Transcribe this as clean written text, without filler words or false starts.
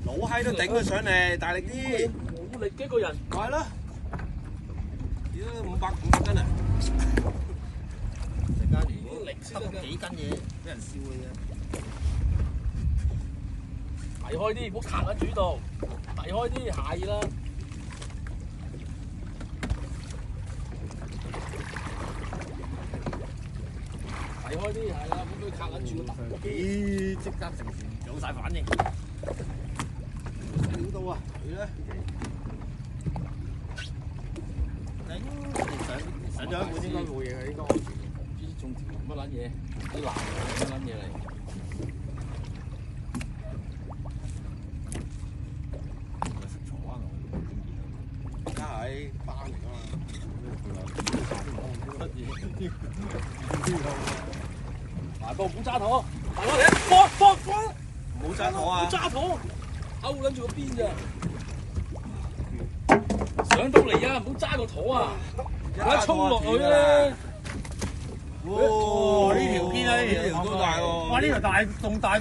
老閪都頂佢上嚟，大力啲。冇力嘅一個人。係咯。屌500斤啊！陣間如果吸咗幾斤嘢，俾人笑嘅啫。遞開啲，唔好卡喺主度。遞開啲，係啦。遞開啲，係啦，唔好俾佢卡緊住個頭。咦！即刻成有曬反應。屌到啊！佢咧上咗一半應該冇嘢嘅，應該安全。呢種乜撚嘢？啲男乜撚嘢嚟？而家係班嚟㗎嘛。嗱，個唔好揸舵，大哥你放，唔好揸舵啊！唔好揸舵，勾撚住個邊咋？上到嚟啊！唔好揸個舵啊！一衝落去咧！哇！呢條堅啊，呢條都大喎！哇！呢條大仲大過。